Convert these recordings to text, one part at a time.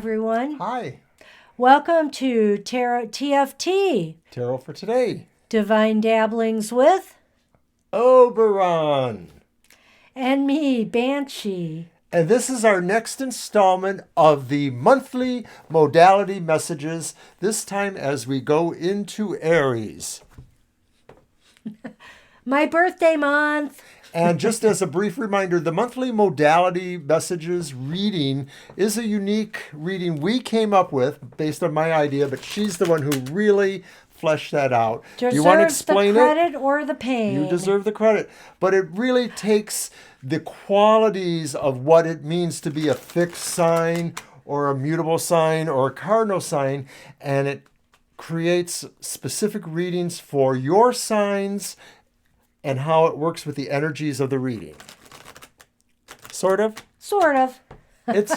everyone. Hi. Welcome to Tarot TFT, Tarot for today. Divine Dabblings with, Oberon. and me, Banshee. And this is our next installment of the monthly modality messages, this time as we go into Aries. My birthday month. And just as a brief reminder, the monthly modality messages reading is a unique reading we came up with based on my idea, but she's the one who really fleshed that out. Do you want to explain the credit or the pain? You deserve the credit. But it really takes the qualities of what it means to be a fixed sign or a mutable sign or a cardinal sign, and it creates specific readings for your signs and how it works with the energies of the reading. Sort of? Sort of. It's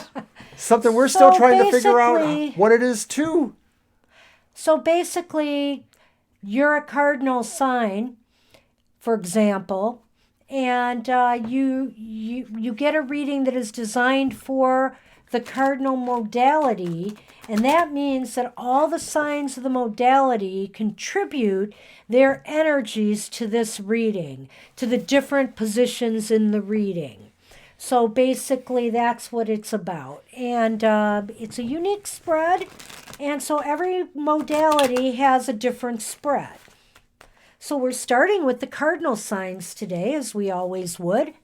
something we're still trying to figure out what it is too. So basically, you're a cardinal sign, for example, and you get a reading that is designed for the cardinal modality, and that means that all the signs of the modality contribute their energies to this reading, to the different positions in the reading. So basically, that's what it's about. And it's a unique spread, and so every modality has a different spread. So we're starting with the cardinal signs today, as we always would.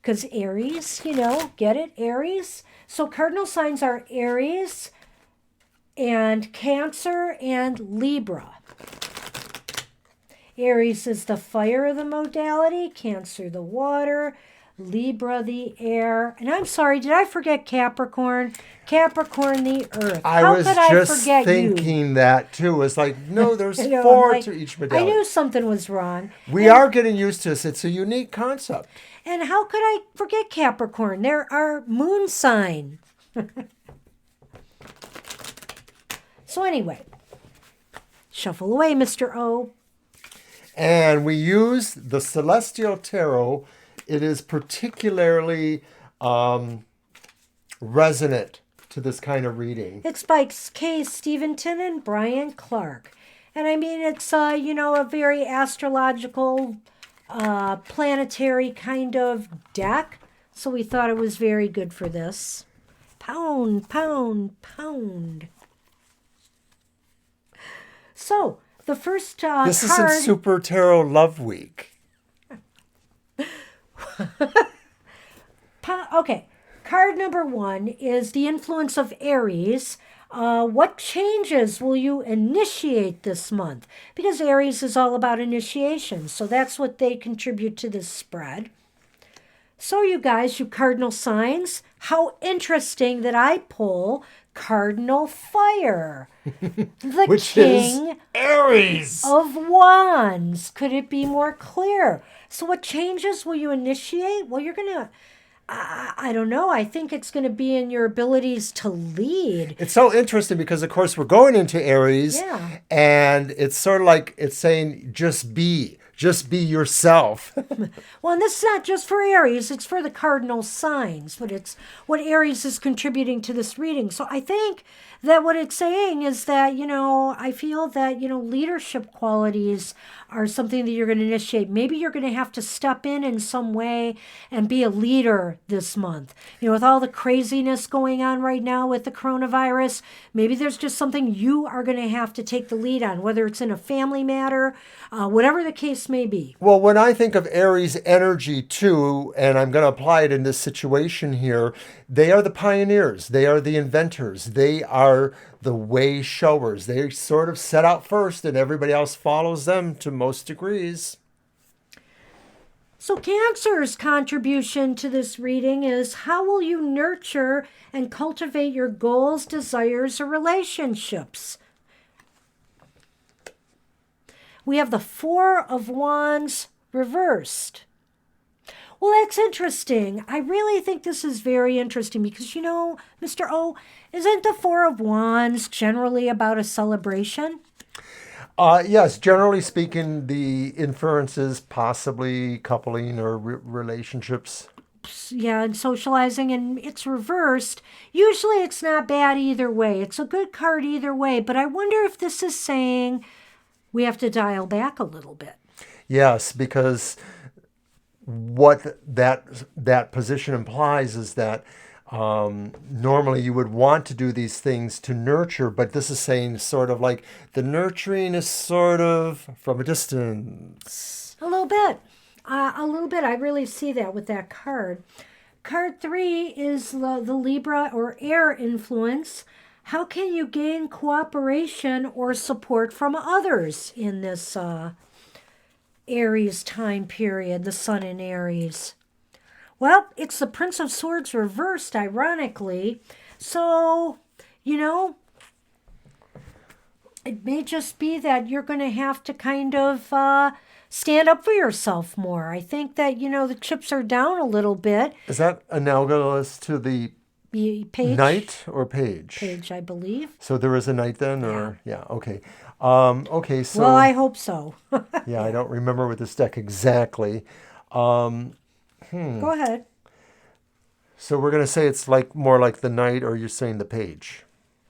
Because Aries, get it? Aries. So cardinal signs are Aries and Cancer and Libra. Aries is the fire of the modality, Cancer the water, Libra the air. And I'm sorry, did I forget Capricorn? Capricorn the earth. How could I forget thinking that too. It's like, no, there's four to each modality. I knew something was wrong. We are getting used to this. It's a unique concept. And how could I forget Capricorn? They're our moon sign. So anyway, shuffle away, Mr. O. And we use the Celestial Tarot. It is particularly resonant to this kind of reading. It's by K. Stevenson and Brian Clark. And I mean, it's, a very astrological, planetary kind of deck. So we thought it was very good for this. Pound, pound, pound. So, the first This isn't Super Tarot Love Week. Okay, card number 1 is the influence of Aries. What changes will you initiate this month? Because Aries is all about initiation, so that's what they contribute to this spread. So you guys, you cardinal signs, how interesting that I pull Cardinal Fire. The Which King is Aries of Wands. Could it be more clear? So what changes will you initiate? Well, you're going to, I don't know. I think it's going to be in your abilities to lead. It's so interesting because, of course, we're going into Aries. Yeah. And it's sort of like it's saying, just be yourself. Well, and this is not just for Aries. It's for the cardinal signs, but it's what Aries is contributing to this reading. So I think that what it's saying is that, I feel that, leadership qualities are something that you're going to initiate. Maybe you're going to have to step in some way and be a leader this month. With all the craziness going on right now with the coronavirus, maybe there's just something you are going to have to take the lead on, whether it's in a family matter, whatever the case may be. Well, when I think of Aries energy too, and I'm going to apply it in this situation here, they are the pioneers. They are the inventors. They are the way showers. They sort of set out first and everybody else follows them to most degrees. So Cancer's contribution to this reading is how will you nurture and cultivate your goals, desires, or relationships? We have the Four of Wands reversed. Well, that's interesting. I really think this is very interesting because, Mr. O, isn't the Four of Wands generally about a celebration? Yes, generally speaking, the inferences possibly coupling or relationships. and socializing, and it's reversed. Usually it's not bad either way. It's a good card either way, but I wonder if this is saying we have to dial back a little bit. Yes, because what that position implies is that normally you would want to do these things to nurture, but this is saying sort of like the nurturing is sort of from a distance. A little bit. A little bit. I really see that with that card. Card 3 is the Libra or air influence. How can you gain cooperation or support from others in this Aries time period, the sun in Aries? Well, it's the Prince of Swords reversed, ironically. So, it may just be that you're going to have to kind of stand up for yourself more. I think that, the chips are down a little bit. Is that analogous to the Page? knight or page? Page, I believe. So there is a knight then, or yeah, okay. Okay, so Well, I hope so. yeah, I don't remember with this deck exactly. Go ahead. So we're going to say it's like more like the knight, or you're saying the page?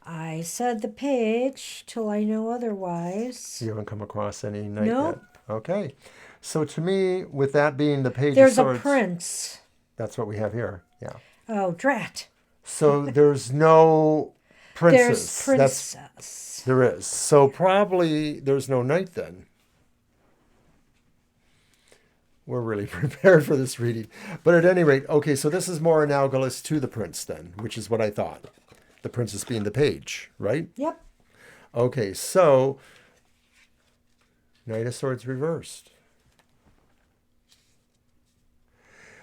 I said the page till I know otherwise. You haven't come across any knight Nope. yet? Okay. So to me, with that being the page There's of swords, a prince. that's what we have here. Yeah. Oh, drat. So there's no princess. There's princess. There is. So probably there's no knight then. We're really prepared for this reading. But at any rate, okay, so this is more analogous to the prince then, which is what I thought. The princess being the page, right? Yep. Okay, so Knight of Swords reversed.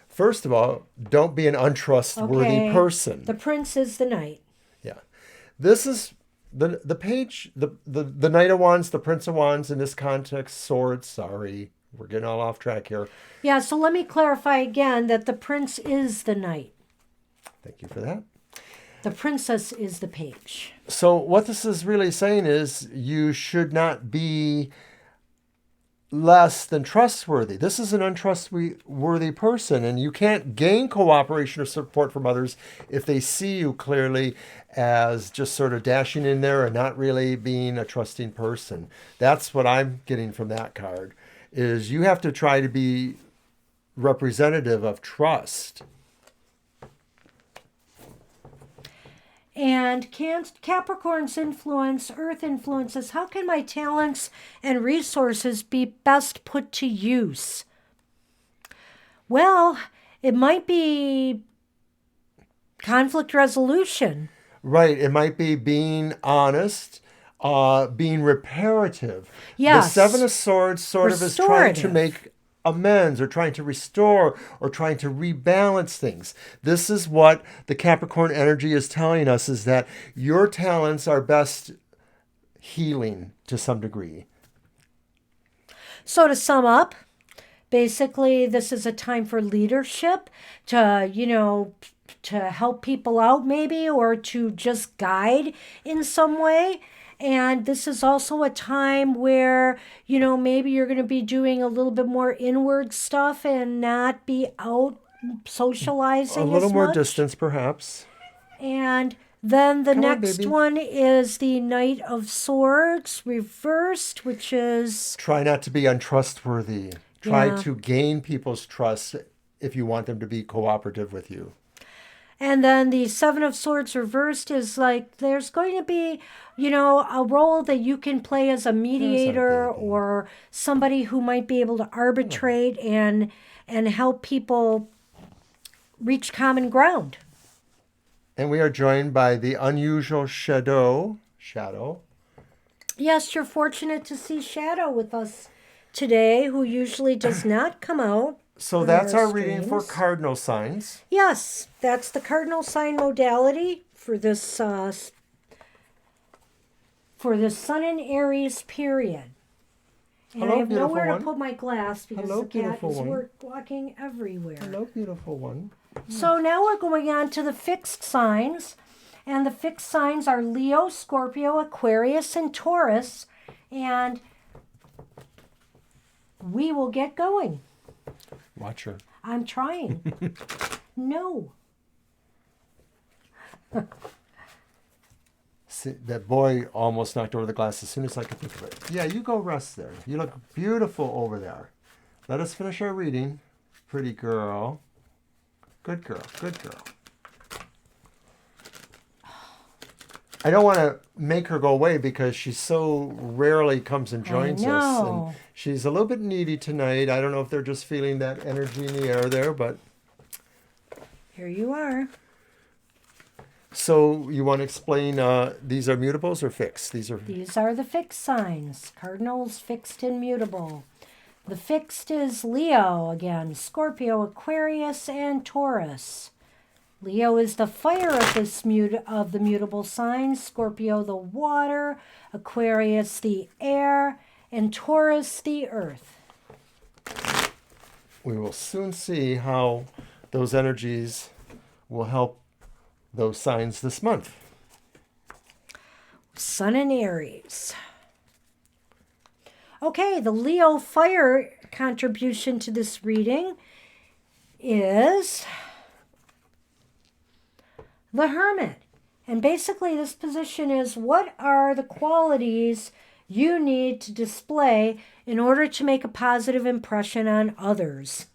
First of all, don't be an untrustworthy person. The prince is the knight. Yeah. This is the page, the Knight of Wands, the Prince of Wands in this context, swords, sorry. We're getting all off track here. Yeah, so let me clarify again that the prince is the knight. Thank you for that. The princess is the page. So what this is really saying is you should not be less than trustworthy. This is an untrustworthy person, and you can't gain cooperation or support from others if they see you clearly as just sort of dashing in there and not really being a trusting person. That's what I'm getting from that card, is you have to try to be representative of trust. And Capricorn's influence, Earth influences, how can my talents and resources be best put to use? Well, it might be conflict resolution. Right. It might be being honest, being reparative. Yes. The Seven of Swords sort of is trying to make amends or trying to restore or trying to rebalance things. This is what the Capricorn energy is telling us, is that your talents are best healing to some degree. So to sum up, basically this is a time for leadership to, to help people out maybe, or to just guide in some way. And this is also a time where, maybe you're going to be doing a little bit more inward stuff and not be out socializing a little as more much. distance, perhaps. And then the Come on, next baby. one is the Knight of Swords reversed, which is... Try not to be untrustworthy. Try Yeah. to gain people's trust if you want them to be cooperative with you. And then the Seven of Swords reversed is like there's going to be, a role that you can play as a mediator or somebody who might be able to arbitrate and help people reach common ground. And we are joined by the unusual Shadow. Yes, you're fortunate to see Shadow with us today, who usually does not come out. So that's our reading for cardinal signs. Yes, that's the cardinal sign modality for this Sun in Aries period. And Hello, I have beautiful nowhere one. to put my glass because Hello, the cat beautiful is one. walking everywhere. Hello, beautiful one. So now we're going on to the fixed signs. And the fixed signs are Leo, Scorpio, Aquarius, and Taurus. And we will get going. Watch her. I'm trying. No. See, that boy almost knocked over the glass as soon as I could think of it. Yeah, you go rest there. You look beautiful over there. Let us finish our reading. Pretty girl. Good girl. Good girl. I don't want to make her go away because she so rarely comes and joins us. And she's a little bit needy tonight. I don't know if they're just feeling that energy in the air there, but... Here you are. So you want to explain, these are mutables or fixed? These are the fixed signs. Cardinals, fixed and mutable. The fixed is Leo again, Scorpio, Aquarius, and Taurus. Leo is the fire of the mutable signs, Scorpio the water, Aquarius the air, and Taurus the earth. We will soon see how those energies will help those signs this month. Sun in Aries. Okay, the Leo fire contribution to this reading is the Hermit. And basically this position is, what are the qualities you need to display in order to make a positive impression on others?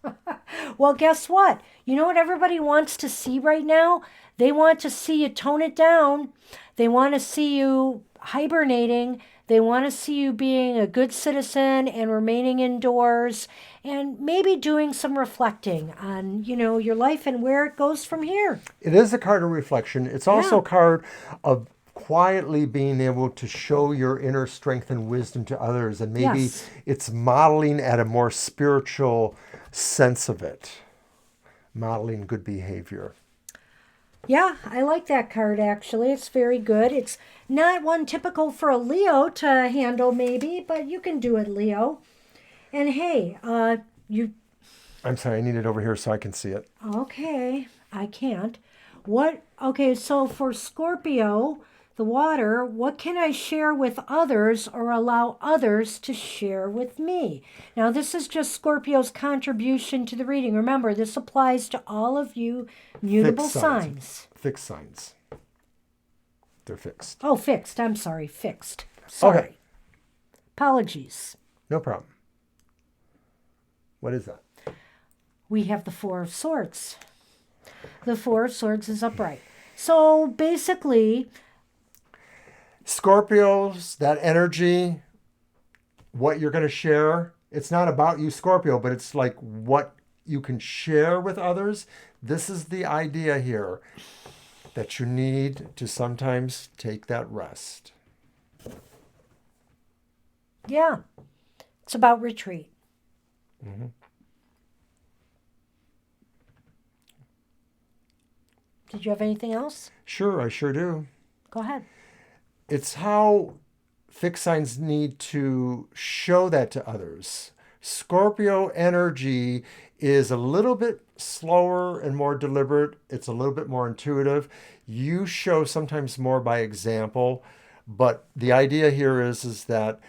Well, guess what? You know what everybody wants to see right now? They want to see you tone it down. They want to see you hibernating. They want to see you being a good citizen and remaining indoors and maybe doing some reflecting on, your life and where it goes from here. It is a card of reflection. It's also a card of quietly being able to show your inner strength and wisdom to others. And maybe it's modeling at a more spiritual sense of it. Modeling good behavior. Yeah, I like that card, actually. It's very good. It's not one typical for a Leo to handle, maybe, but you can do it, Leo. And hey, I'm sorry, I need it over here so I can see it. Okay, I can't. So for Scorpio, the water, what can I share with others or allow others to share with me? Now, this is just Scorpio's contribution to the reading. Remember, this applies to all of you mutable signs. Fixed signs. They're fixed. Oh, fixed. I'm sorry. Fixed. Sorry. Okay. Apologies. No problem. What is that? We have the Four of Swords. The Four of Swords is upright. So basically, Scorpios, that energy, what you're going to share, it's not about you, Scorpio, but it's like what you can share with others. This is the idea here, that you need to sometimes take that rest. Yeah, it's about retreat. Mm-hmm. Did you have anything else? Sure, I sure do. Go ahead. It's how fixed signs need to show that to others. Scorpio energy is a little bit slower and more deliberate. It's a little bit more intuitive. You show sometimes more by example, but the idea here is that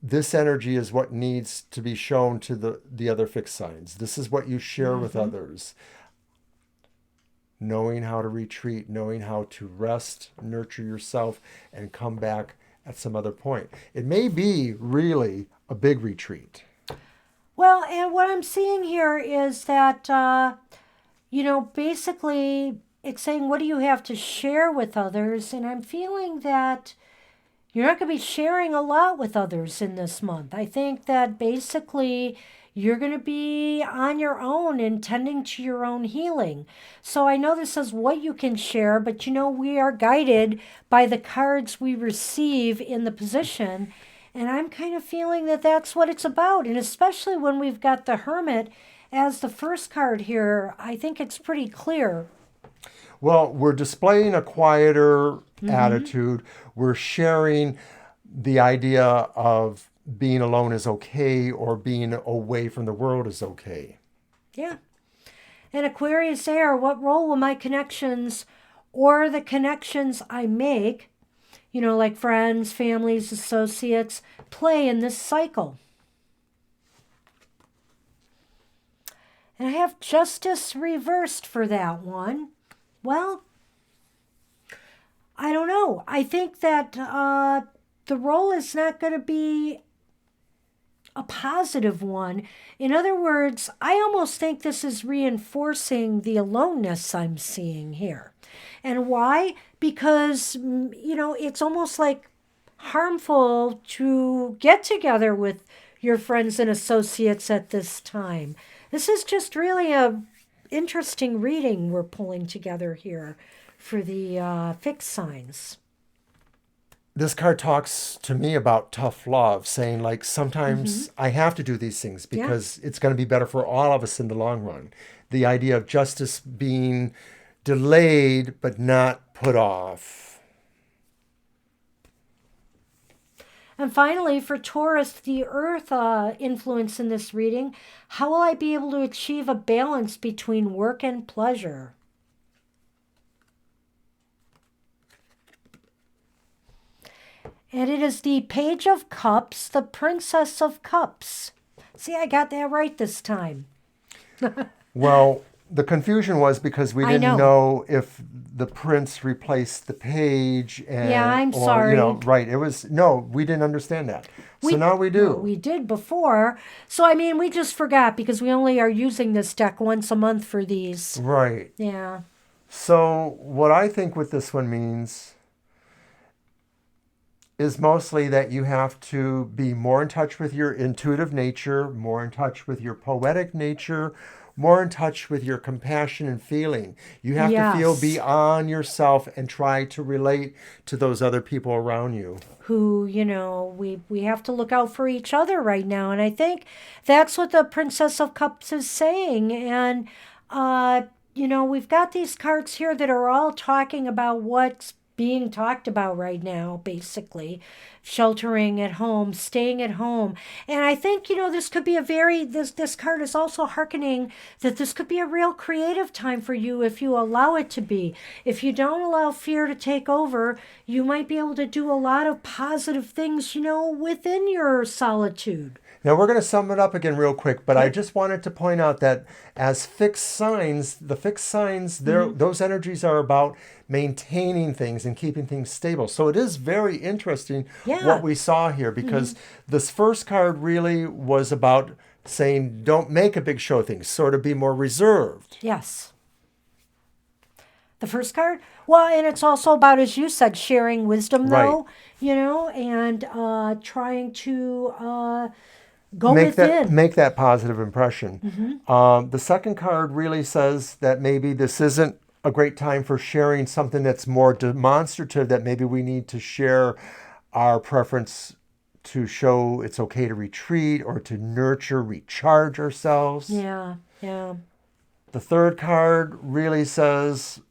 this energy is what needs to be shown to the other fixed signs. This is what you share with others. Knowing how to retreat, knowing how to rest, nurture yourself, and come back at some other point. It may be really a big retreat. Well, and what I'm seeing here is that, basically it's saying, what do you have to share with others? And I'm feeling that you're not going to be sharing a lot with others in this month. I think that basically you're going to be on your own and tending to your own healing. So I know this says what you can share, but we are guided by the cards we receive in the position. And I'm kind of feeling that that's what it's about. And especially when we've got the Hermit as the first card here, I think it's pretty clear. Well, we're displaying a quieter attitude. We're sharing the idea of being alone is okay, or being away from the world is okay. Yeah. And Aquarius air, what role will my connections or the connections I make, like friends, families, associates, play in this cycle? And I have Justice reversed for that one. Well, I don't know. I think that the role is not going to be a positive one. In other words, I almost think this is reinforcing the aloneness I'm seeing here. And why? Because, it's almost like harmful to get together with your friends and associates at this time. This is just really a interesting reading we're pulling together here for the fixed signs. This card talks to me about tough love, saying like sometimes I have to do these things because it's going to be better for all of us in the long run. The idea of justice being delayed but not put off. And finally, for Taurus, the earth influence in this reading, how will I be able to achieve a balance between work and pleasure? And it is the Page of Cups, the Princess of Cups. See, I got that right this time. Well, the confusion was because we didn't know if the prince replaced the page. I'm sorry. Right. We didn't understand that. So now we do. Well, we did before. So, we just forgot because we only are using this deck once a month for these. Right. Yeah. So what I think what this one means is mostly that you have to be more in touch with your intuitive nature, more in touch with your poetic nature, more in touch with your compassion and feeling. You have to feel beyond yourself and try to relate to those other people around you. Who, we have to look out for each other right now. And I think that's what the Princess of Cups is saying. And, we've got these cards here that are all talking about what's being talked about right now, basically. Sheltering at home, staying at home. And I think, this could be this card is also hearkening that this could be a real creative time for you if you allow it to be. If you don't allow fear to take over, you might be able to do a lot of positive things, within your solitude. Now we're going to sum it up again real quick, but I just wanted to point out that as fixed signs, those energies are about maintaining things and keeping things stable. So it is very interesting what we saw here, because this first card really was about saying don't make a big show of things, sort of be more reserved. Yes. The first card? Well, and it's also about, as you said, sharing wisdom, though, and trying to go within. Make that positive impression. The second card really says that maybe this isn't a great time for sharing something that's more demonstrative, that maybe we need to share our preference to show it's okay to retreat or to nurture, recharge ourselves. Yeah. The third card really says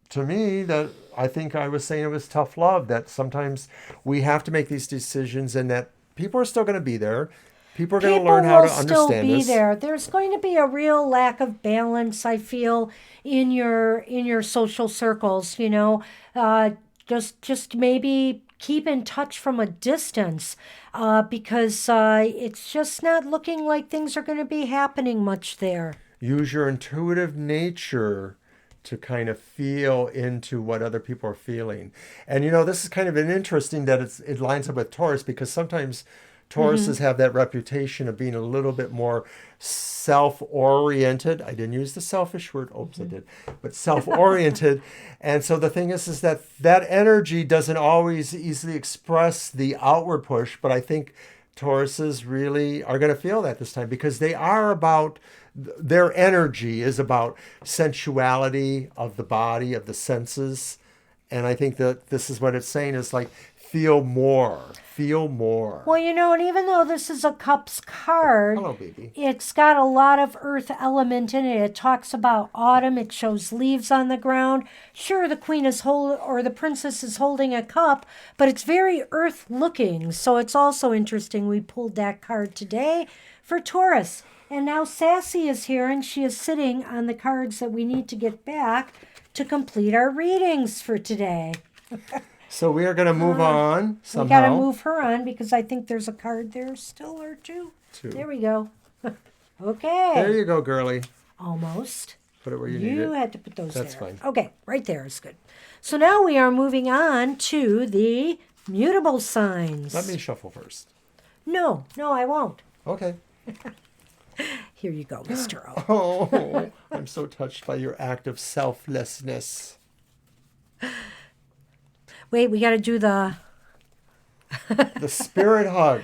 to me that I think I was saying it was tough love, that sometimes we have to make these decisions and that people are still going to be there. People are going to learn how to understand still be this. there. There's going to be a real lack of balance, I feel, in your social circles. Just maybe keep in touch from a distance, because it's just not looking like things are going to be happening much there. Use your intuitive nature to kind of feel into what other people are feeling. And this is kind of an interesting that it lines up with Taurus, because sometimes Tauruses have that reputation of being a little bit more self-oriented. I didn't use the selfish word. Oops, I did. But self-oriented. And so the thing is that energy doesn't always easily express the outward push. But I think Tauruses really are going to feel that this time, because they are about, their energy is about sensuality of the body, of the senses. And I think that this is what it's saying is like, feel more. Well, and even though this is a Cups card, hello, baby, it's got a lot of earth element in it. It talks about autumn. It shows leaves on the ground. Sure, the the princess is holding a cup, but it's very earth looking. So it's also interesting. We pulled that card today for Taurus. And now Sassy is here, and she is sitting on the cards that we need to get back to complete our readings for today. So we are going to move on somehow. We got to move her on because I think there's a card there still or two. There we go. Okay. There you go, girly. almost. Put it where you need You it. had to put those That's there. fine. Okay, right there is good. So now we are moving on to the mutable signs. Let me shuffle first. No, I won't. Okay. Here you go, Mr. O. Oh, I'm so touched by your act of selflessness. Wait, we got to do the... The spirit hug.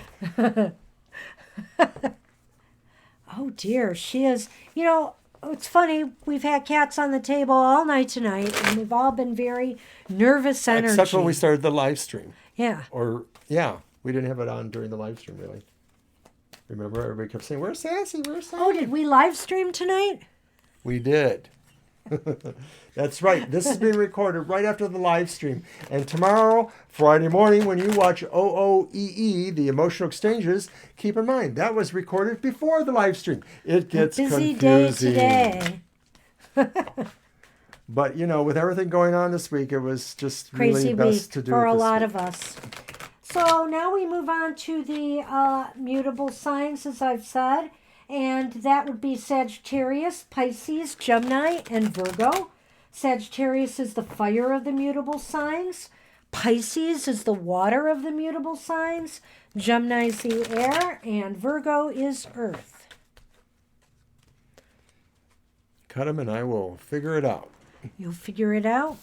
Oh, dear, she is... You know, it's funny. We've had cats on the table all night tonight, and we've all been very nervous energy. Except when we started the live stream. Yeah. We didn't have it on during the live stream, really. Remember, everybody kept saying, "Where's Sassy? Where's Sassy?" Oh, did we live stream tonight? We did. That's right. This is being recorded right after the live stream. And tomorrow, Friday morning, when you watch OOEE, the Emotional Exchanges, keep in mind, that was recorded before the live stream. It gets Busy confusing. day today. But, with everything going on this week, it was just Crazy really best week to do for it a this lot week. of us. So now we move on to the mutable signs, as I've said. And that would be Sagittarius, Pisces, Gemini, and Virgo. Sagittarius is the fire of the mutable signs. Pisces is the water of the mutable signs. Gemini is the air. And Virgo is earth. Cut them and I will figure it out. You'll figure it out.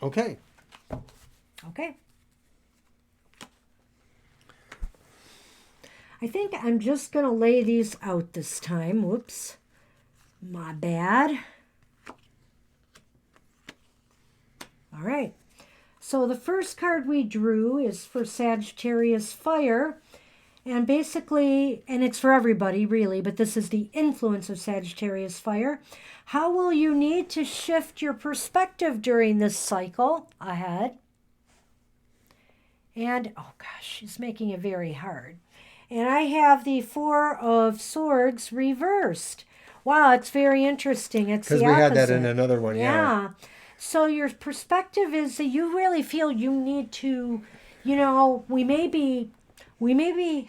Okay. Okay. I think I'm just going to lay these out this time. Whoops. My bad. All right. So the first card we drew is for Sagittarius Fire. And basically, and it's for everybody really, but this is the influence of Sagittarius Fire. How will you need to shift your perspective during this cycle ahead? And, oh gosh, she's making it very hard. And I have the Four of Swords reversed. Wow, it's very interesting. It's the opposite. Because we had that in another one, yeah. So your perspective is that you really feel you need to, we may be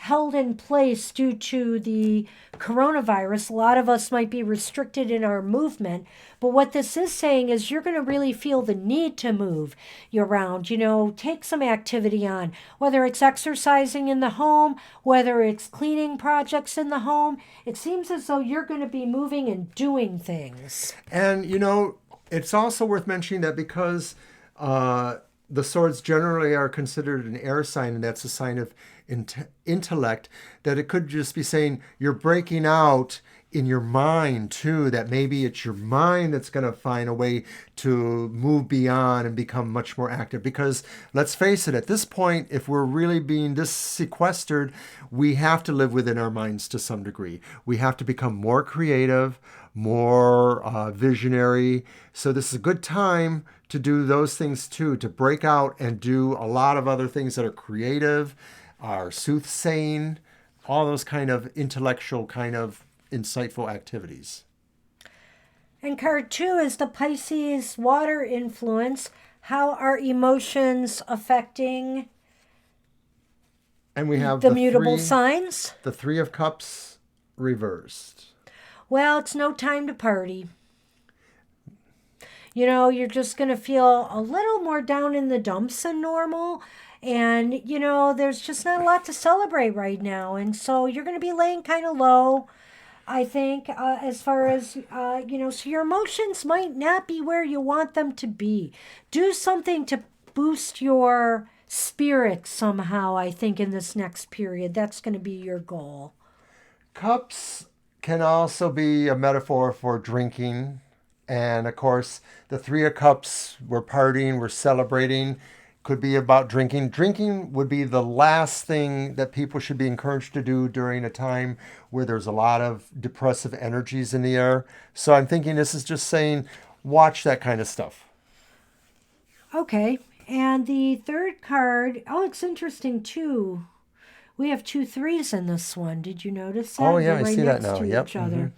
held in place due to the coronavirus. A lot of us might be restricted in our movement. But what this is saying is you're going to really feel the need to move you around. Take some activity on, whether it's exercising in the home, whether it's cleaning projects in the home. It seems as though you're going to be moving and doing things. And, it's also worth mentioning that because the swords generally are considered an air sign, and that's a sign of intellect, that it could just be saying you're breaking out in your mind too, that maybe it's your mind that's going to find a way to move beyond and become much more active. Because let's face it, at this point, if we're really being this sequestered, we have to live within our minds to some degree. We have to become more creative, more visionary. So this is a good time to do those things too, to break out and do a lot of other things that are creative, are soothsaying, all those kind of intellectual, kind of insightful activities. And card 2 is the Pisces water influence. How are emotions affecting And we have the mutable signs? The Three of Cups reversed. Well, it's no time to party. You're just going to feel a little more down in the dumps than normal. And, there's just not a lot to celebrate right now. And so you're going to be laying kind of low, I think, as far as, so your emotions might not be where you want them to be. Do something to boost your spirit somehow, I think, in this next period. That's going to be your goal. Cups can also be a metaphor for drinking. And of course, the Three of Cups, we're partying, we're celebrating, could be about drinking. Drinking would be the last thing that people should be encouraged to do during a time where there's a lot of depressive energies in the air. So I'm thinking this is just saying, watch that kind of stuff. Okay. And the third card, it's interesting too. We have 2 3s in this one. Did you notice that? Oh, yeah, They're I right see that next now. to Yep. each other.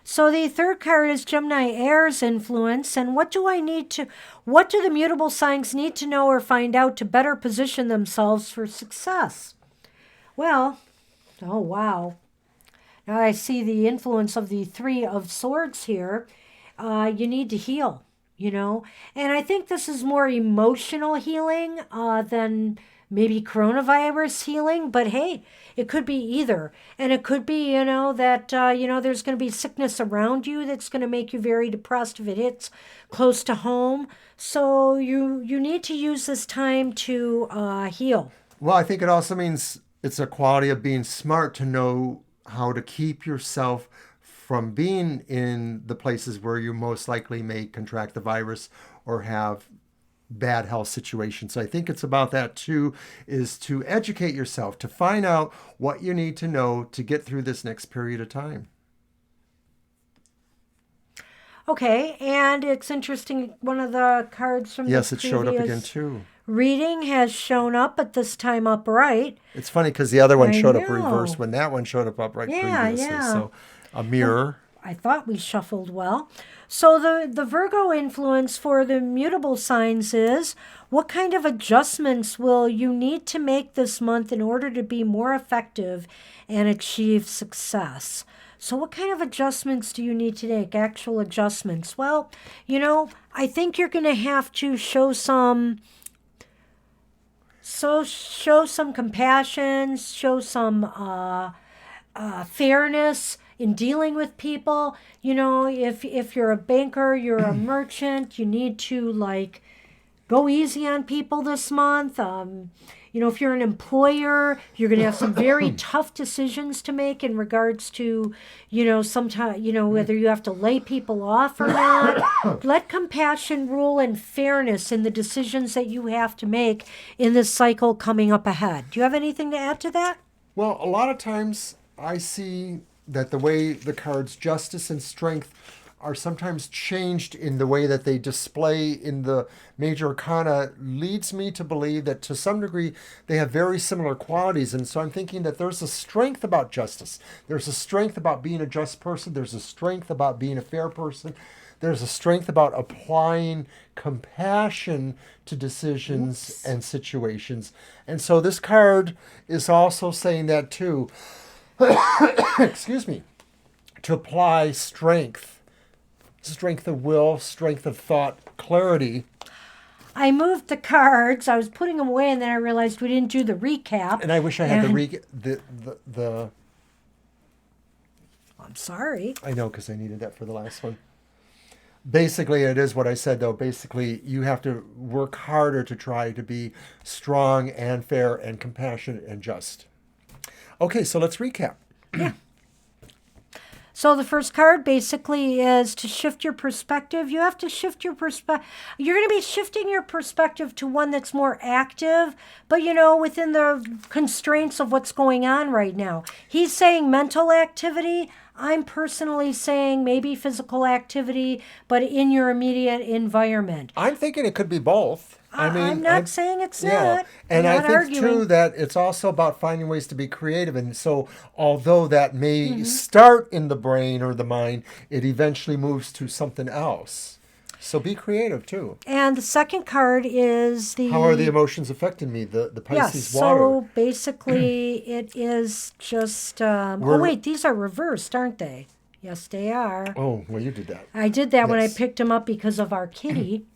So the third card is Gemini Air's influence. And what do the mutable signs need to know or find out to better position themselves for success? Well, oh wow. Now I see the influence of the Three of Swords here. You need to heal, And I think this is more emotional healing than maybe coronavirus healing. But hey, it could be either. And it could be, that, there's going to be sickness around you that's going to make you very depressed if it hits close to home. So you need to use this time to heal. Well, I think it also means it's a quality of being smart to know how to keep yourself from being in the places where you most likely may contract the virus or have bad health situations. So I think it's about that too, is to educate yourself, to find out what you need to know to get through this next period of time. Okay, and it's interesting, one of the cards from Yes, the it showed up previous again too. reading has shown up, but this time upright. It's funny because the other one I showed up know. reversed when that one showed up upright Yeah, previously. yeah. So a mirror. I thought we shuffled well. So the Virgo influence for the mutable signs is, what kind of adjustments will you need to make this month in order to be more effective and achieve success? So what kind of adjustments do you need to make, actual adjustments? Well, I think you're going to have to show some compassion, show some fairness in dealing with people. If you're a banker, you're a merchant, you need to go easy on people this month. If you're an employer, you're going to have some very tough decisions to make in regards to, sometimes, whether you have to lay people off or not. Let compassion rule and fairness in the decisions that you have to make in this cycle coming up ahead. Do you have anything to add to that? Well, a lot of times I see that the way the cards justice and strength are sometimes changed in the way that they display in the major arcana leads me to believe that to some degree they have very similar qualities. And so I'm thinking that there's a strength about justice. There's a strength about being a just person. There's a strength about being a fair person. There's a strength about applying compassion to decisions and situations. And so this card is also saying that too. Excuse me. To apply strength of will, strength of thought, clarity. I moved the cards. I was putting them away, and then I realized we didn't do the recap. And I wish I had the I'm sorry. I know, because I needed that for the last one. Basically, it is what I said, though. Basically, you have to work harder to try to be strong and fair and compassionate and just. Okay, so let's recap. Yeah. So the first card basically is to shift your perspective. You have to shift your perspective. You're going to be shifting your perspective to one that's more active, but within the constraints of what's going on right now. He's saying mental activity. I'm personally saying maybe physical activity, but in your immediate environment. I'm thinking it could be both. I'm not saying it's not. And I'm I not think arguing. too that it's also about finding ways to be creative. And so although that may start in the brain or the mind, it eventually moves to something else. So be creative too. And the second card is the... How are the emotions affecting me? The Pisces yes, water. so basically it is just... oh, wait, these are reversed, aren't they? Yes, they are. Oh, well, you did that. I did that when I Yes. picked them up because of our kitty.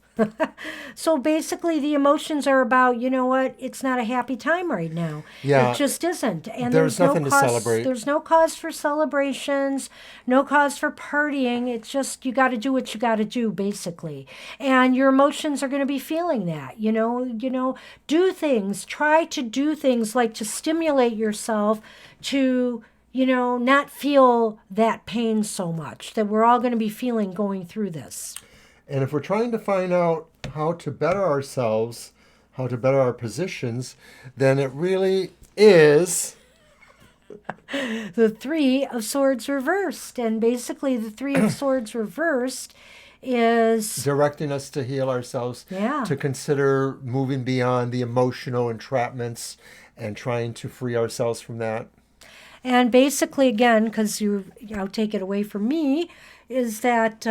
So basically the emotions are about, it's not a happy time right now. Yeah. It just isn't. And There's nothing no to cause, celebrate. There's no cause for celebrations, no cause for partying. It's just you got to do what you got to do, basically. And your emotions are going to be feeling that. Do things. Try to do things like to stimulate yourself to not feel that pain so much that we're all going to be feeling going through this. And if we're trying to find out how to better ourselves, how to better our positions, then it really is... the Three of Swords reversed. And basically the Three of Swords reversed is... directing us to heal ourselves, Yeah. to consider moving beyond the emotional entrapments and trying to free ourselves from that. And basically, again, because I'll take it away from me, is that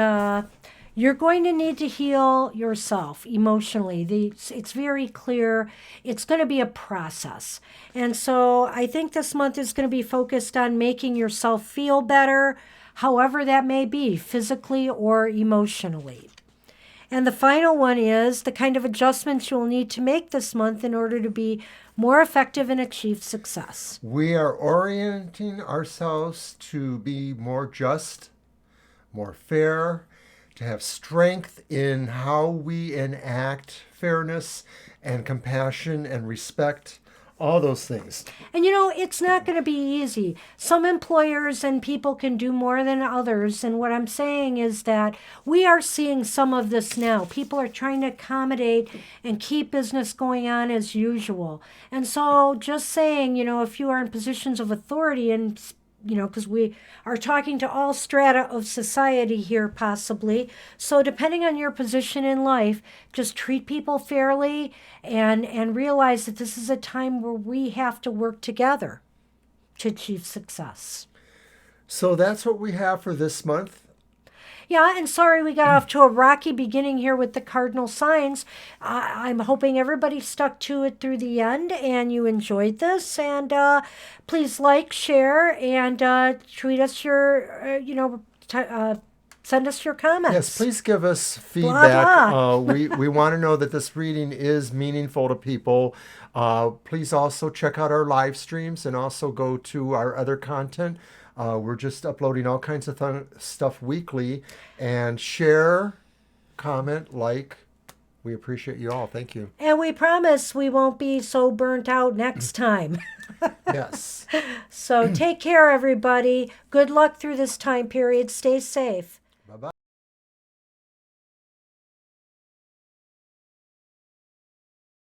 you're going to need to heal yourself emotionally. It's very clear. It's going to be a process. And so I think this month is going to be focused on making yourself feel better, however that may be, physically or emotionally. And the final one is the kind of adjustments you'll need to make this month in order to be more effective and achieve success. We are orienting ourselves to be more just, more fair, to have strength in how we enact fairness and compassion and respect, all those things. And it's not going to be easy. Some employers and people can do more than others. And what I'm saying is that we are seeing some of this now. People are trying to accommodate and keep business going on as usual. And so just saying, if you are in positions of authority and because we are talking to all strata of society here, possibly. So depending on your position in life, just treat people fairly and realize that this is a time where we have to work together to achieve success. So that's what we have for this month. Yeah, and sorry we got off to a rocky beginning here with the cardinal signs. I'm hoping everybody stuck to it through the end and you enjoyed this. And please like, share, and tweet us your, send us your comments. Yes, please give us feedback. Blah, blah. We want to know that this reading is meaningful to people. Please also check out our live streams and also go to our other content. We're just uploading all kinds of stuff weekly. And share, comment, like. We appreciate you all. Thank you. And we promise we won't be so burnt out next time. Yes. So take care, everybody. Good luck through this time period. Stay safe. Bye-bye.